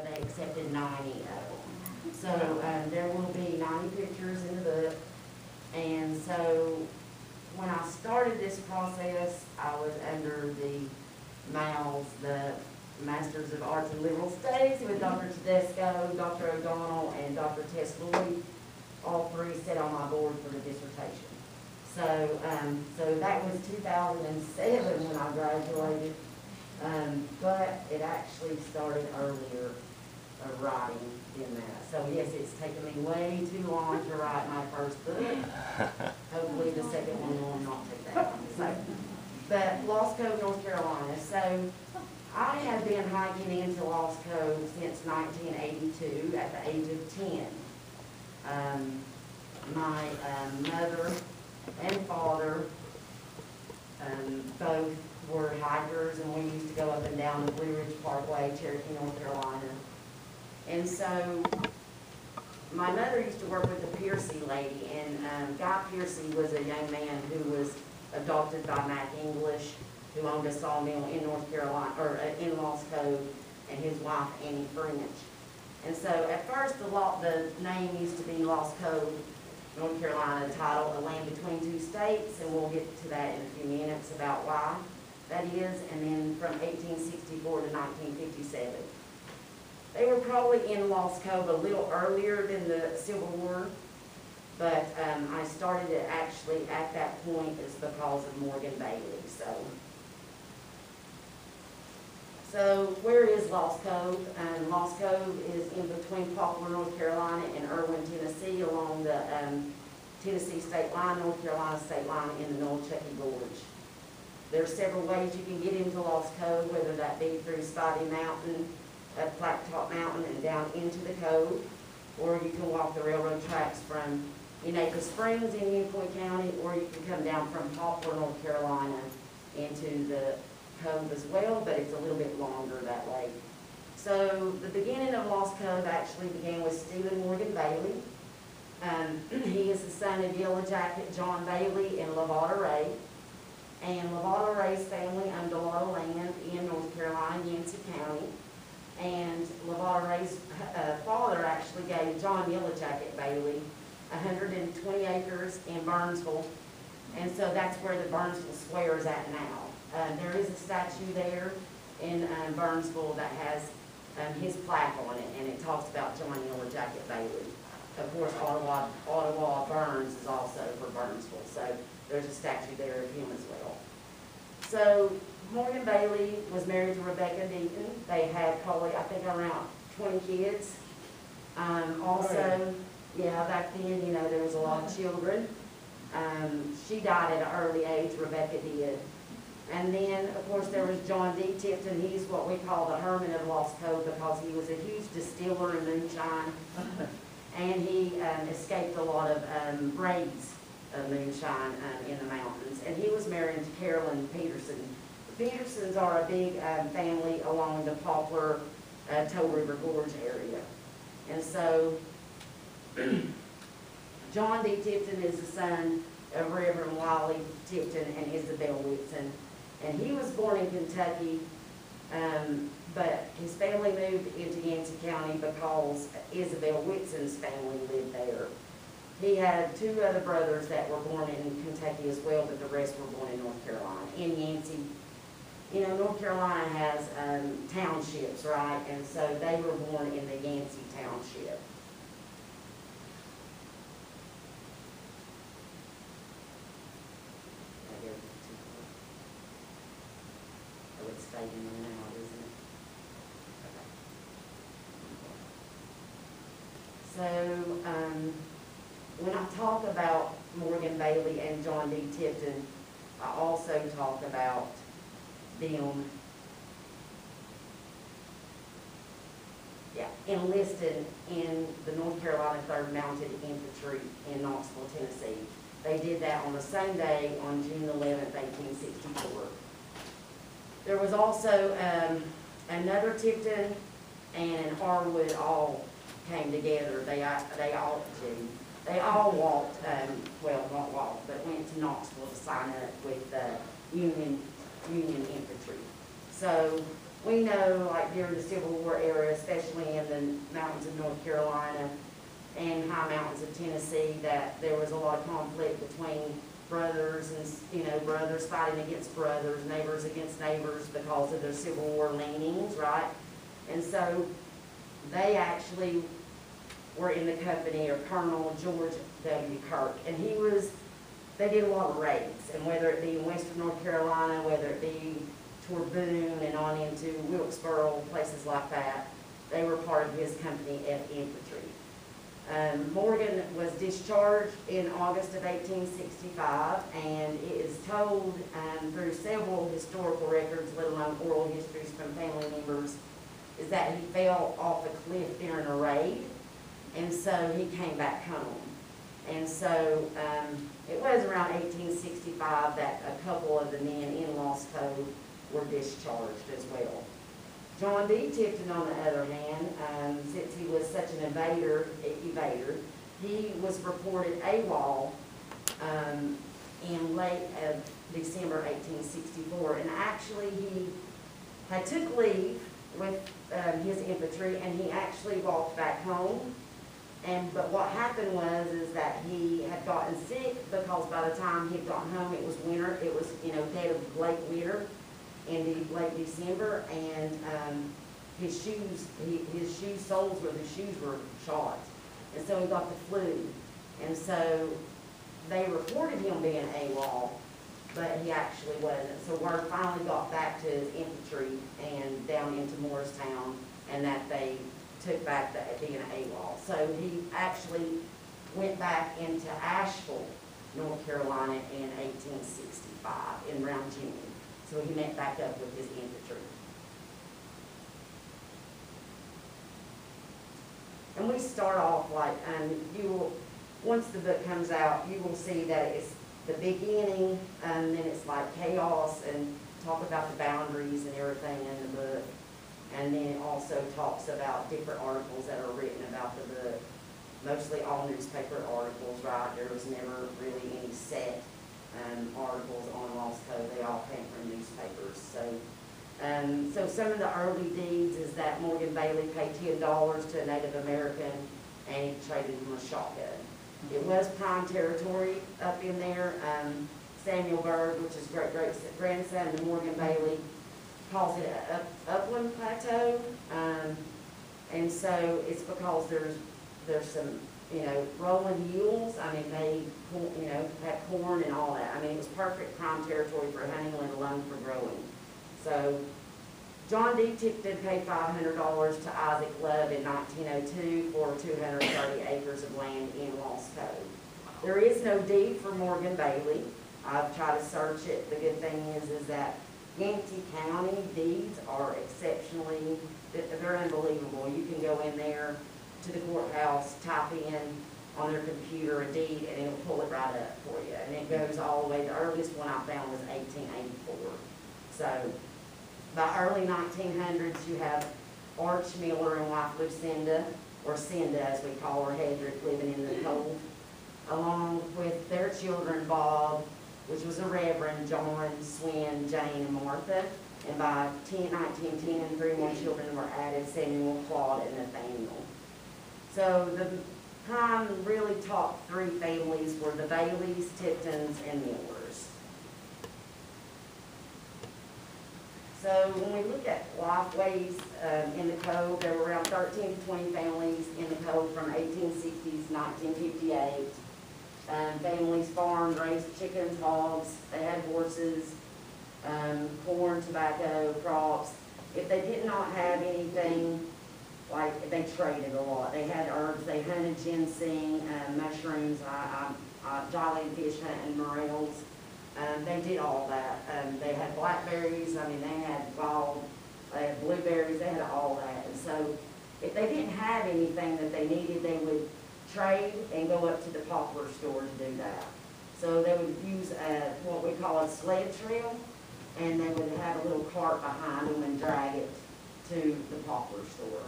they accepted 90 of them. So there will be 90 pictures in the book. And so when I started this process, I was under the MALS, the Masters of Arts and Liberal Studies, with Dr. Tedesco, Dr. O'Donnell, and Dr. Tess Lloyd. All three sat on my board for the dissertation. So, so that was 2007 when I graduated, but it actually started earlier, writing than that. So yes, it's taken me way too long to write my first book. Hopefully the second one will not take that long. So, but Lost Cove, North Carolina. So I have been hiking into Lost Cove since 1982 at the age of 10. My mother and father both were hikers, and we used to go up and down the Blue Ridge Parkway, Cherokee, North Carolina. And so my mother used to work with the Piercy lady, and Guy Piercy was a young man who was adopted by Mac English, who owned a sawmill in North Carolina, or in Lost Cove, and his wife Annie French. And so at first the name used to be Lost Cove, North Carolina, title A Land Between Two States, and we'll get to that in a few minutes about why that is. And then from 1864 to 1957. They were probably in Lost Cove a little earlier than the Civil War, but I started it actually at that point is because of Morgan Bailey. So where is Lost Cove? Lost Cove is in between Poplar, North Carolina, and Irwin, Tennessee, along the Tennessee state line, North Carolina state line, in the Nolechucky Gorge. There are several ways you can get into Lost Cove, whether that be through Spotty Mountain, up Blacktop Mountain, and down into the cove, or you can walk the railroad tracks from Unicoi Springs in Unicoi County, or you can come down from Poplar, North Carolina, into the Cove as well, but it's a little bit longer that way. So the beginning of Lost Cove actually began with Stephen Morgan Bailey. He is the son of Yellow Jacket John Bailey and Lavada Ray. And Lavada Ray's family owned a lot of land in North Carolina, Yancey County. And Lavada Ray's father actually gave John Yellow Jacket Bailey 120 acres in Burnsville. And so that's where the Burnsville Square is at now. There is a statue there in Burnsville that has his plaque on it, and it talks about John Yellow Jacket Bailey. Of course, Ottawa Burns is also for Burnsville, so there's a statue there of him as well. So Morgan Bailey was married to Rebecca Deaton. They had probably, I think, around 20 kids. Also, yeah, back then, you know, there was a lot of children. She died at an early age, Rebecca did. And then, of course, there was John D. Tipton. He's what we call the Herman of Lost Cove because he was a huge distiller in moonshine. And he escaped a lot of raids of moonshine in the mountains. And he was married to Carolyn Peterson. The Petersons are a big family along the Poplar Toe River Gorge area. And so John D. Tipton is the son of Reverend Wiley Tipton and Isabel Whitson. And he was born in Kentucky, but his family moved into Yancey County because Isabel Whitson's family lived there. He had two other brothers that were born in Kentucky as well, but the rest were born in North Carolina, in Yancey. You know, North Carolina has townships, right? And so they were born in the Yancey Township. It's fading in and out, isn't it? Okay. So, when I talk about Morgan Bailey and John D. Tipton, I also talk about them, enlisted in the North Carolina 3rd Mounted Infantry in Knoxville, Tennessee. They did that on the same day, on June 11th, 1864. There was also another Tipton and an Harwood all came together. They all walked, well, not walked, but went to Knoxville to sign up with Union Infantry. So we know, like during the Civil War era, especially in the mountains of North Carolina and high mountains of Tennessee, that there was a lot of conflict between brothers and, you know, brothers fighting against brothers, neighbors against neighbors because of their Civil War leanings, right? And so they actually were in the company of Colonel George W. Kirk, and they did a lot of raids, and whether it be in western North Carolina, whether it be toward Boone and on into Wilkesboro, places like that, they were part of his company of infantry. Morgan was discharged in August of 1865, and it is told through several historical records, let alone oral histories from family members, is that he fell off a cliff during a raid, and so he came back home. And so it was around 1865 that a couple of the men in Lost Cove were discharged as well. John D. Tipton, on the other hand, since he was such an evader, he was reported AWOL in late of December 1864, and actually he had took leave with his infantry, and he actually walked back home. But what happened is that he had gotten sick, because by the time he'd gotten home, it was winter. It was, you know, dead of late winter in late December, and his soles where the shoes were shot, and so he got the flu. And so they reported him being AWOL, but he actually wasn't. So word finally got back to his infantry and down into Morristown, and that they took back being AWOL. So he actually went back into Asheville, North Carolina in 1865, in around June. So he met back up with his infantry. And we start off like, once the book comes out, you will see that it's the beginning, and then it's like chaos, and talk about the boundaries and everything in the book. And then it also talks about different articles that are written about the book. Mostly all newspaper articles, right? There was never really any set articles on Lost Cove. They all came from newspapers. So some of the early deeds is that Morgan Bailey paid $10 to a Native American, and he traded him a shotgun. It was prime territory up in there. Samuel Bird, which is great-grandson of Morgan Bailey, calls it an upland plateau, and so it's because there's some, you know, rolling hills. I mean, they, you know, had corn and all that. I mean, it was perfect prime territory for hunting, let alone for growing. So John D. Tipton paid $500 to Isaac Love in 1902 for 230 acres of land in Lost Cove. There is no deed for Morgan Bailey. I've tried to search it. The good thing is that Yankee County deeds are exceptionally, they're unbelievable. You can go in there to the courthouse, type in on their computer a deed, and it'll pull it right up for you. And it goes all the way, the earliest one I found was 1884. So by early 1900s, you have Arch Miller and wife Lucinda, or Cinda as we call her, Hedrick, living in the Cove, along with their children, Bob, which was a Reverend, John, Swin, Jane, and Martha. And by 1910, 3 more children were added, Samuel, Claude, and Nathaniel. So the prime really top 3 families were the Baileys, Tiptons, and Millers. So when we look at Lifeways in the Cove, there were around 13 to 20 families in the Cove from 1860s, 1958. Families farmed, raised chickens, hogs, they had horses, corn, tobacco, crops. If they did not have anything, like they traded a lot. They had herbs, they hunted ginseng, mushrooms, jolly fish hunting, morels. They did all that. They had blackberries, I mean, they had blueberries, they had all that. And so if they didn't have anything that they needed, they would trade and go up to the poplar store to do that. So they would use what we call a sled trail, and they would have a little cart behind them and drag it to the poplar store.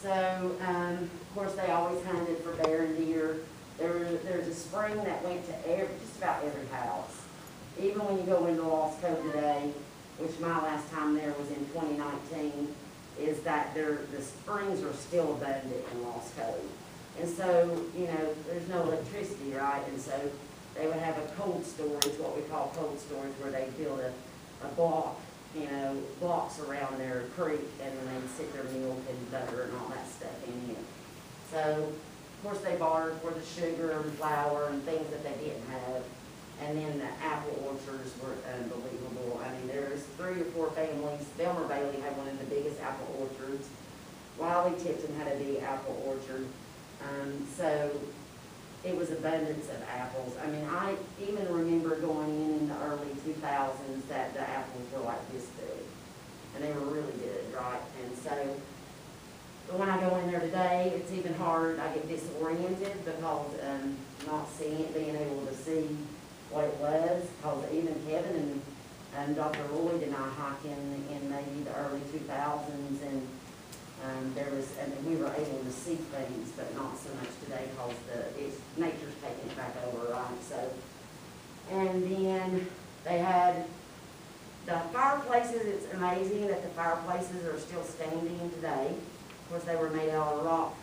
So, of course, they always hunted for bear and deer. There's a spring that went to just about every house. Even when you go into Lost Cove today, which my last time there was in 2019, is that the springs are still abundant in Lost Cove. And so, you know, there's no electricity, right? And so they would have a cold storage, what we call cold storage, where they build a block, you know, blocks around their creek, and then they'd sit their milk and butter and all that stuff in it. So, of course, they bartered for the sugar and flour and things that they didn't have. And then the apple orchards were unbelievable. I mean, there's 3 or 4 families. Belmer Bailey had one of the biggest apple orchards. Wiley Tipton had a big apple orchard. So it was abundance of apples. I mean, I even remember going in the early 2000s that the apples were like this big. And they were really good, right? And so, but when I go in there today, it's even hard. I get disoriented because not seeing it, being able to see what it was, because even Kevin and Dr. Lloyd and I hiked in maybe the early 2000s, and we were able to see things, but not so much today because nature's taking it back over, right? So, and then they had the fireplaces. It's amazing that the fireplaces are still standing today. Of course, they were made out of rock,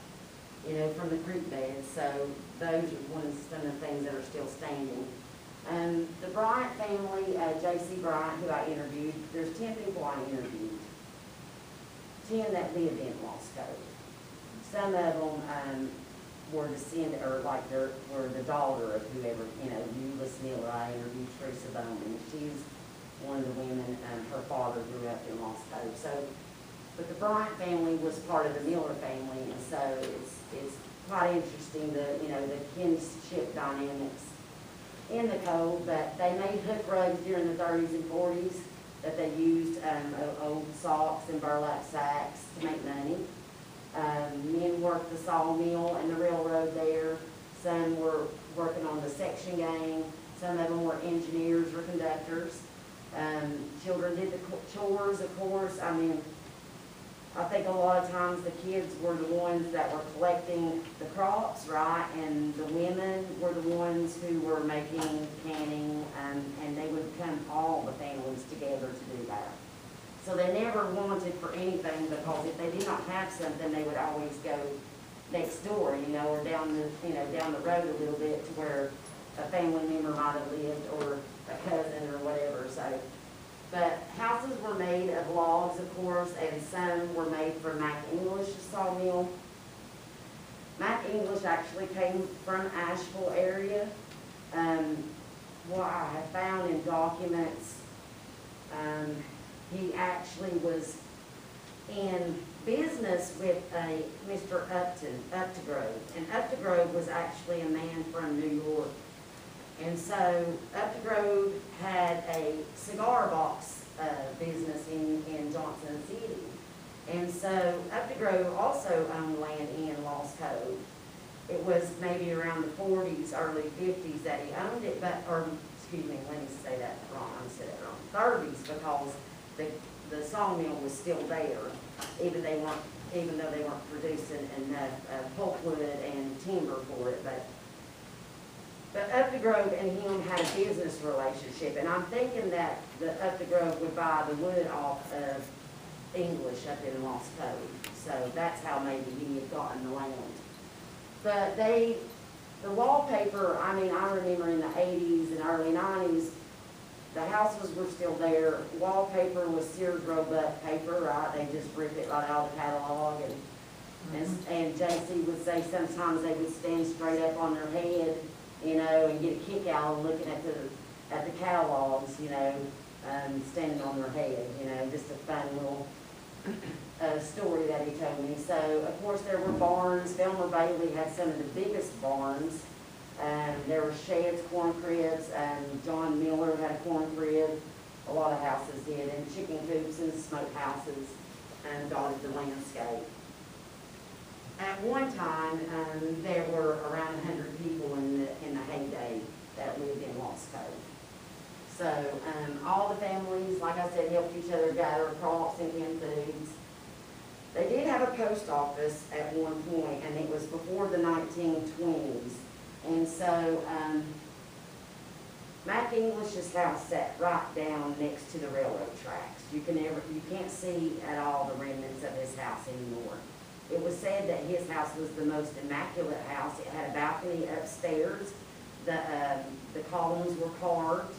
you know, from the creek bed. So those are some of the things that are still standing. The Bryant family, J.C. Bryant, who I interviewed, there's 10 people I interviewed, 10 that lived in Lost Cove. Some of them were descended, or like were the daughter of whoever, you know, Euless Miller. I interviewed Teresa Bowman. She's one of the women, her father grew up in Lost Cove. So, but the Bryant family was part of the Miller family, and so it's quite interesting, you know, the kinship dynamics in the Cove. But they made hook rugs during the 30s and 40s that they used old socks and burlap sacks to make money. Men worked the sawmill and the railroad there. Some were working on the section gang. Some of them were engineers or conductors. Children did the chores, of course. I mean, I think a lot of times the kids were the ones that were collecting the crops, right? And the women were the ones who were making, canning, and they would come all the families together to do that. So they never wanted for anything, because if they did not have something, they would always go next door, you know, or down the road a little bit to where a family member might have lived, or a cousin or whatever. So. But houses were made of logs, of course, and some were made from Mac English sawmill. Mac English actually came from Asheville area. What I have found in documents, he actually was in business with a Mr. Updegrove, and Updegrove was actually a man from New York. And so Updegrove had a cigar box business in Johnson City. And so Updegrove also owned land in Lost Cove. It was maybe around the 40s, early 50s that he owned it, let me say that wrong, I said that wrong, 30s, because the sawmill was still there, even though they weren't producing enough pulpwood and timber for it. But Updegrove and him had a business relationship, and I'm thinking that the Updegrove would buy the wood off of English up in Lost Cove. So that's how maybe he had gotten the land. But the wallpaper, I mean, I remember in the 80s and early 90s, the houses were still there. Wallpaper was Sears Roebuck paper, right? They just rip it right out of the catalog. And JC would say sometimes they would stand straight up on their head, you know, and get a kick out of looking at the catalogs, you know, standing on their head, you know, just a fun little story that he told me. So, of course, there were barns. Belmer Bailey had some of the biggest barns. There were sheds, corn cribs, and John Miller had a corn crib. A lot of houses did, and chicken coops and smoke houses dotted the landscape. At one time, there were around 100 people in the heyday that lived in Lost Cove. So all the families, like I said, helped each other gather crops and canned foods. They did have a post office at one point, and it was before the 1920s. And so Mac English's house sat right down next to the railroad tracks. You can't see at all the remnants of his house anymore. It was said that his house was the most immaculate house. It had a balcony upstairs. The columns were carved,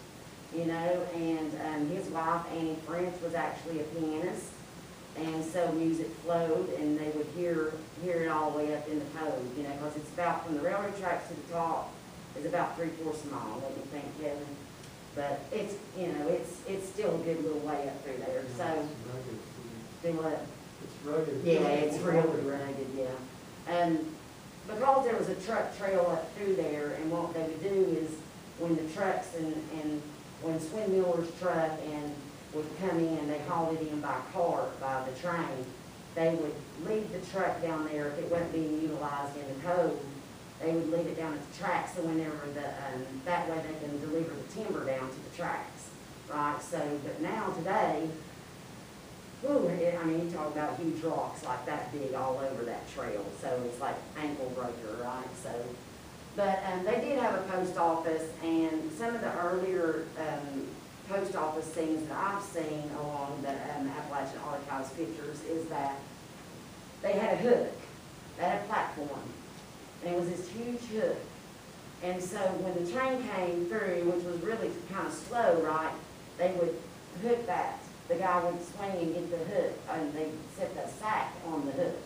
you know, and his wife, Annie French, was actually a pianist. And so music flowed, and they would hear it all the way up in the cove, you know, because it's about, from the railroad tracks to the top, is about 3/4 mile, what do you think, Kevin? But it's, you know, it's still a good little way up through there, so. Do what? It's rugged. Yeah, it's really rugged, yeah. And because there was a truck trail up through there, and what they would do is, when the trucks and when Swin Miller's truck and would come in, they hauled it in by cart, by the train, they would leave the truck down there if it wasn't being utilized in the cove. They would leave it down at the tracks, so whenever that way they can deliver the timber down to the tracks, right? So, but now today, ooh, I mean, you talk about huge rocks like that big all over that trail, so it's like ankle breaker, right? So, but they did have a post office, and some of the earlier post office scenes that I've seen along the Appalachian Archives pictures is that they had a hook, they had a platform, and it was this huge hook. And so when the train came through, which was really kind of slow, right, they would hook that. The guy would swing and get the hook, and they'd set the sack on the hook,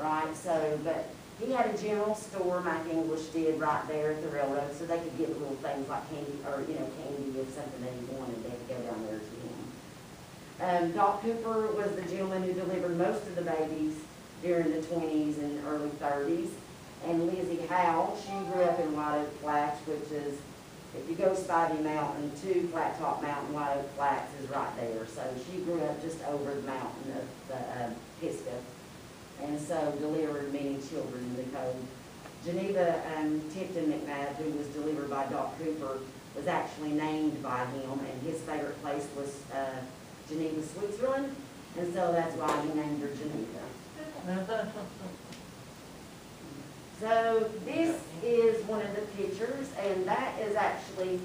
right? So, but he had a general store, Mac English did, right there at the railroad, so they could get little things like candy, or, you know, candy if something that he wanted, they could go down there to him. Doc Cooper was the gentleman who delivered most of the babies during the 20s and early 30s. And Lizzie Howell, she grew up in White Oak Flats, which is, if you go Spivey Mountain to Flat Top Mountain, White Oak Flats is right there. So she grew up just over the mountain of the Pisgah, and so delivered many children in the cove. Geneva Tipton McNabb, who was delivered by Doc Cooper, was actually named by him, and his favorite place was Geneva, Switzerland, and so that's why he named her Geneva. So this is one of the pictures, and that is actually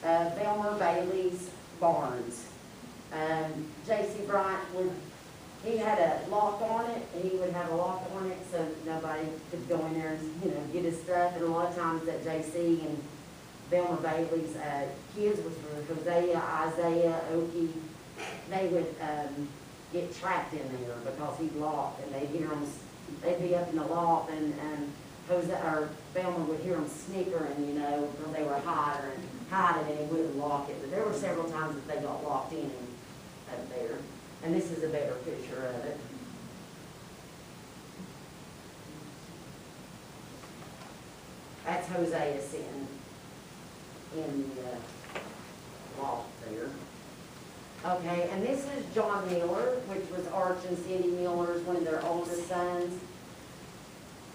Belmer Bailey's barns. J.C. Bryant he had a lock on it, and he would have a lock on it so nobody could go in there and, you know, get his stuff. And a lot of times that J.C. and Belmer Bailey's kids, which were Hosea, Isaiah, Okie, they would get trapped in there because he'd lock, and they'd hear them. They'd be up in the loft, and Belmer would hear them snickering, you know, because they were hiding, and he wouldn't lock it. But there were several times that they got locked in up there. And this is a better picture of it. That's Hosea sitting in the loft there. Okay, and this is John Miller, which was Arch and Cindy Miller's, one of their oldest sons.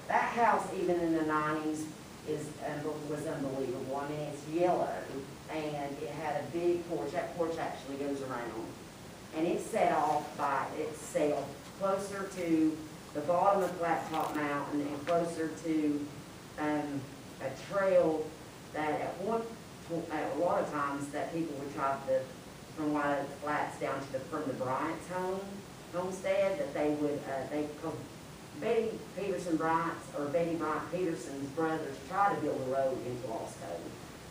That house, even in the 90s, was unbelievable. I mean, it's yellow, and it had a big porch. That porch actually goes around. And it's set off by itself, closer to the bottom of Flat Top Mountain and closer to a trail that at a lot of times that people would drive from White Oak Flats down to from the Bryant's homestead, that they would, Betty Peterson Bryant's, or Betty Bryant Peterson's brothers tried to build a road into Lost Cove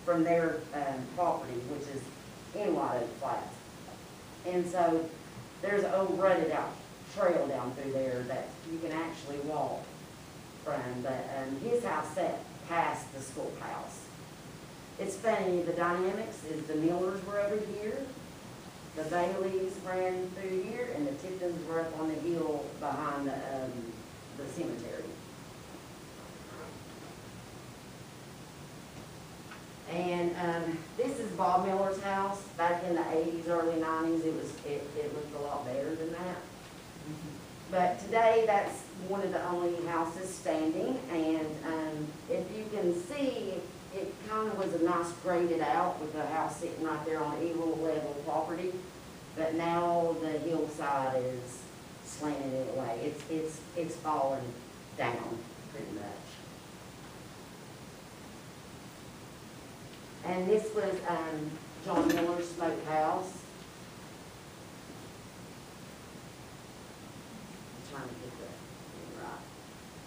from their property, which is in White Oak Flats. And so there's an old rutted out trail down through there that you can actually walk from, but his house sat past the schoolhouse. It's funny, the dynamics is the Millers were over here, the Baileys ran through here, and the Tiptons were up on the hill behind the cemetery. And this is Bob Miller's house. Back in the 80s, early 90s, it looked a lot better than that. But today, that's one of the only houses standing. And if you can see, it kind of was a nice graded out with the house sitting right there on equal level property. But now the hillside is slanted it away. It's fallen down pretty much. And this was John Miller's smokehouse. I'm trying to get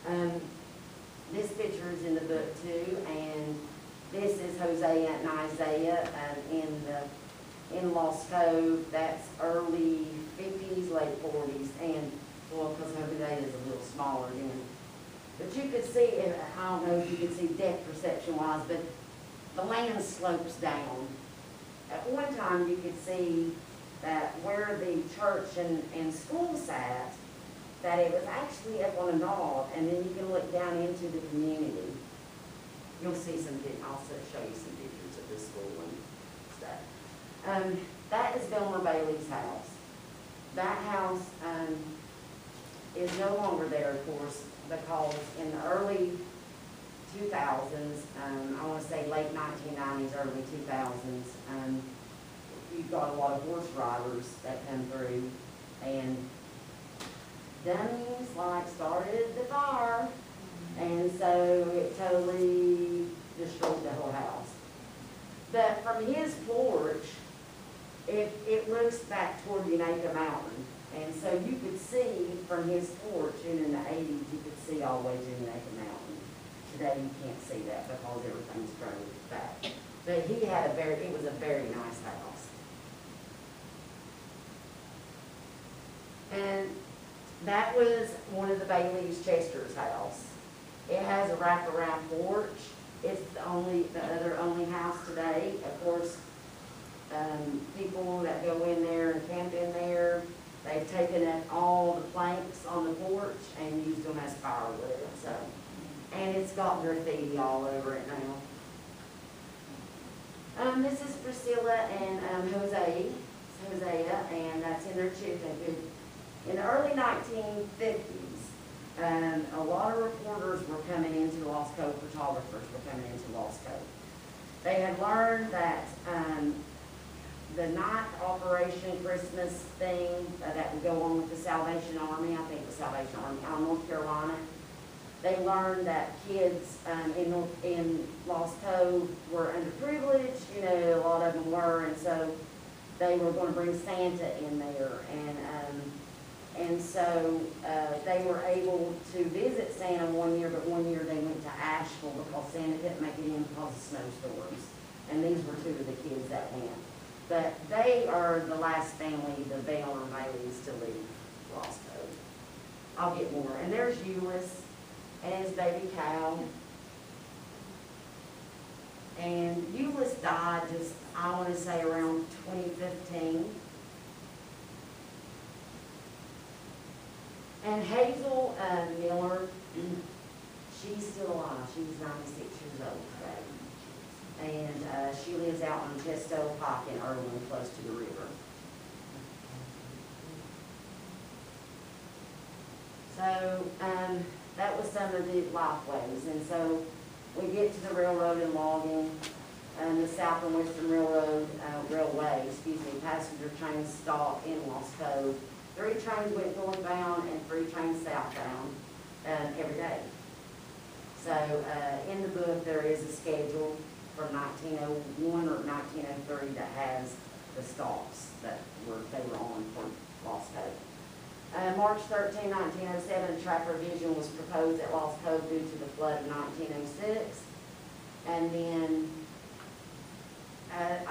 that right. This picture is in the book too, and this is Hosea and Isaiah in Lost Cove. That's early 50s, late 40s, and well, because Hosea is a little smaller then. But you could see, and I don't know if you could see depth perception wise, but the land slopes down. At one time you could see that where the church and school sat, that it was actually up on a knob, and then you can look down into the community. You'll see some, I'll show you some pictures of the school and stuff. That is Vilmer Bailey's house. That house is no longer there, of course, because in the early 2000s, I want to say late 1990s, early 2000s, you've got a lot of horse riders that come through, and dummies like started the fire, and so it totally destroyed the whole house. But from his porch, it looks back toward Unicoi Mountain, and so you could see from his porch, and in the 80s you could see all the way to Unicoi Mountain. Today you can't see that because everything's grown back. But he had it was a very nice house. And that was one of the Bailey's, Chester's house. It has a wraparound porch. It's the other only house today. Of course, people that go in there and camp in there, they've taken up all the planks on the porch and used them as firewood. So, and it's got graffiti all over it now. This is Priscilla and Hosea, and that's in their chicken. In the early 1950s, a lot of reporters were coming into Lost Cove, photographers were coming into Lost Cove. They had learned that the night operation Christmas thing that would go on with the Salvation Army, I think it was Salvation Army, out of North Carolina, they learned that kids in Lost Cove were underprivileged, you know, a lot of them were, and so they were going to bring Santa in there, and so they were able to visit Santa one year, but one year they went to Asheville because Santa didn't make it in because of snowstorms. And these were two of the kids that went. But they are the last family, the Vilmer Baileys, to leave Lost Cove. I'll get more. And there's Euless and his baby cow. And Euless died just, I want to say, around 2015. And Hazel Miller, she's still alive. She's 96 years old today. And she lives out on Chesto Pike in Irwin, close to the river. So that was some of the Lifeways. And so we get to the railroad and logging, and the South and Western Railroad, Railway, passenger trains stop in Lost Cove. 3 trains went northbound and 3 trains southbound every day. So in the book there is a schedule from 1901 or 1903 that has the stops that they were on for Lost Cove. March 13, 1907, a track revision was proposed at Lost Cove due to the flood of 1906. And then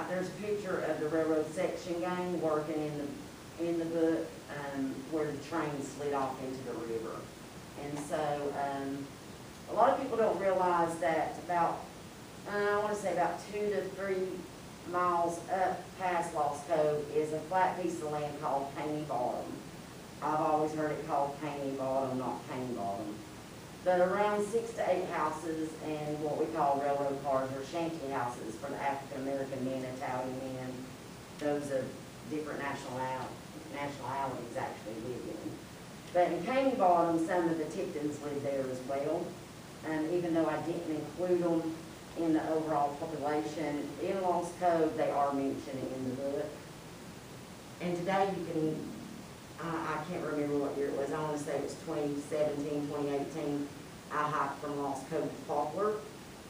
there's a picture of the railroad section gang working in the book where the train slid off into the river. And so a lot of people don't realize that about, I want to say about 2 to 3 miles up past Lost Cove is a flat piece of land called Caney Bottom. I've always heard it called Caney Bottom, not Caney Bottom. But around 6 to 8 houses and what we call railroad cars or shanty houses for the African American men, Italian men, those of different nationalities actually live in. But in Caney Bottom, some of the Tiptons live there as well. Even though I didn't include them in the overall population, in Lost Cove, they are mentioned in the book. And today you can, I can't remember what year it was, I want to say it was 2017, 2018, I hiked from Lost Cove to Poplar,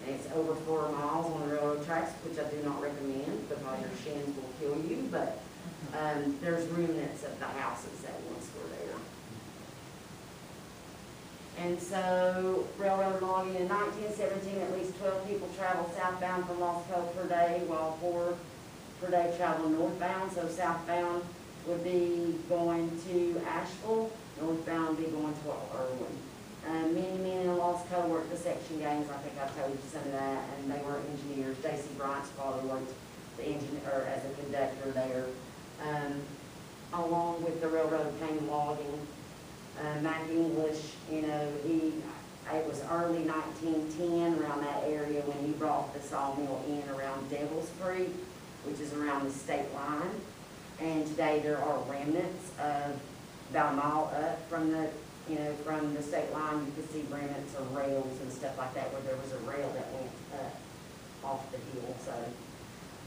And it's over 4 miles on the railroad tracks, which I do not recommend because your shins will kill you, but there's remnants of the houses that once were there. And so, railroad logging in 1917, at least 12 people traveled southbound from Lost Cove per day, while 4 per day traveled northbound. So southbound would be going to Asheville, northbound would be going to Irwin. Many men in Lost Cove worked the section gangs. I think I told you some of that, and they were engineers. J.C. Bryant's father worked the engineer as a conductor there, along with the railroad came logging. Mac English, you know, it was early 1910, around that area, when he brought the sawmill in around Devil's Creek, which is around the state line. And today there are remnants of about a mile up from the, you know, from the state line. You can see remnants of rails and stuff like that, where there was a rail that went up off the hill.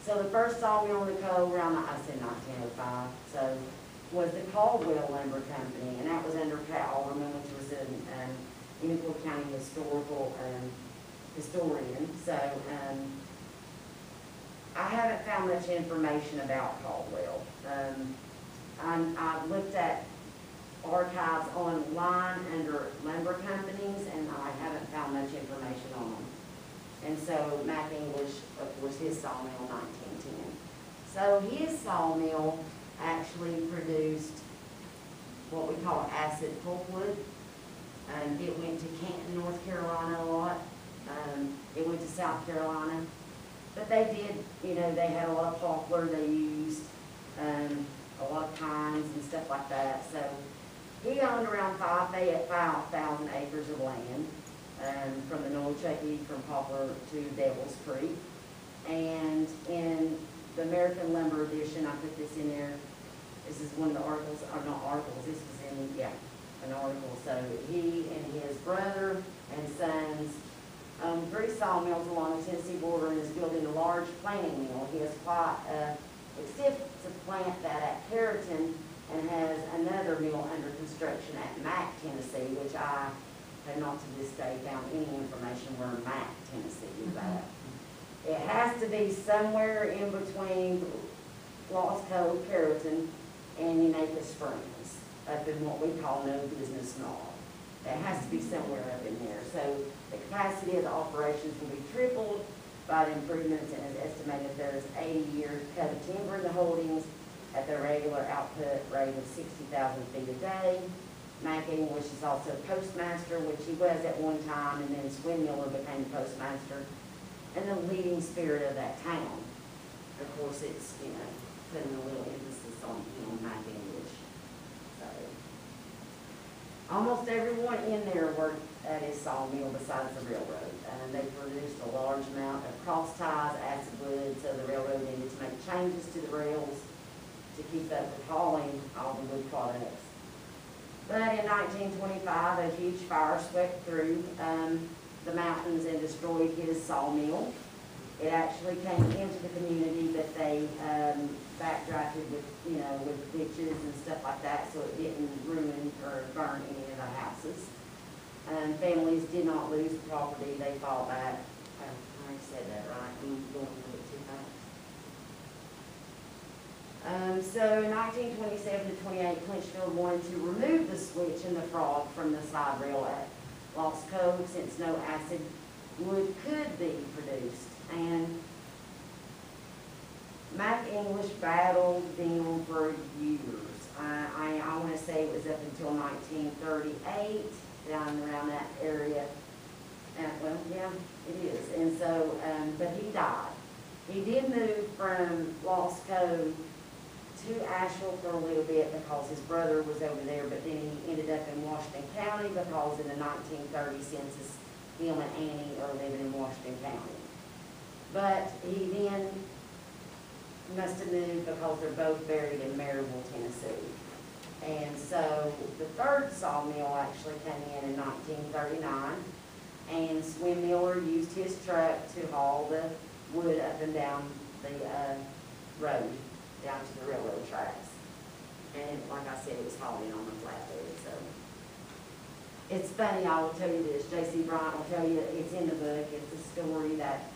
So the first sawmill in the Cove around, I said 1905, so was the Caldwell Lumber Company, and that was under Pat Alderman, which was an Unicoi County historian. So I haven't found much information about Caldwell. I've looked at archives online under lumber companies, and I haven't found much information on them. And so Mac English, of course, his sawmill, 1910. So his sawmill actually produced what we call acid pulpwood. It went to Canton, North Carolina a lot. It went to South Carolina. But they did, you know, they had a lot of poplar they used, a lot of pines and stuff like that. So he owned around 5,000 acres of land, from the Noachukee, from Poplar to Devil's Creek. And in the American Lumber Edition, I put this in there. This is one of the articles, or not articles, this was in, an article. So he and his brother and sons owned 3 sawmills along the Tennessee border and is building a large planing mill. He has quite extensive plant that at Carrollton, and has another mill under construction at Mack, Tennessee, which I have not to this day found any information where Mack, Tennessee is at. It has to be somewhere in between Lost Cove, Carrollton, and Unicoi Springs, up in what we call no business knob. It has to be somewhere up in there. So the capacity of the operations will be tripled by the improvements, and is estimated there is 80 years cut of timber in the holdings at the regular output rate of 60,000 feet a day. Mac English is also postmaster, which he was at one time, and then Swindmiller became postmaster, and the leading spirit of that town. Of course, it's, you know, putting a little emphasis on, you know, Mac English. So, almost everyone in there worked at his sawmill besides the railroad. They produced a large amount of cross ties, acid wood, so the railroad needed to make changes to the rails to keep up with hauling all the wood products. But in 1925, a huge fire swept through the mountains and destroyed his sawmill. It actually came into the community, but they backdrafted with, you know, with ditches and stuff like that, so it didn't ruin or burn any of the houses. Families did not lose property; they fought back. I already said that, right? I'm going a little bit too fast. So in 1927 to 28, Clinchfield wanted to remove the switch and the frog from the side rail at Lost Cove, since no acid wood could be produced. And Mac English battled them for years. I want to say it was up until 1938, down around that area. Well, yeah, it is. And so, but he died. He did move from Lost Cove to Asheville for a little bit because his brother was over there, but then he ended up in Washington County because in the 1930 census, him and Annie are living in Washington County. But he then must have moved because they're both buried in Maryville, Tennessee. And so the third sawmill actually came in 1939, and Swindmiller used his truck to haul the wood up and down the road, down to the railroad tracks. And like I said, it was hauling on the flatbed. So It's funny, I will tell you this, J.C. Bryant will tell you, it's in the book, it's a story that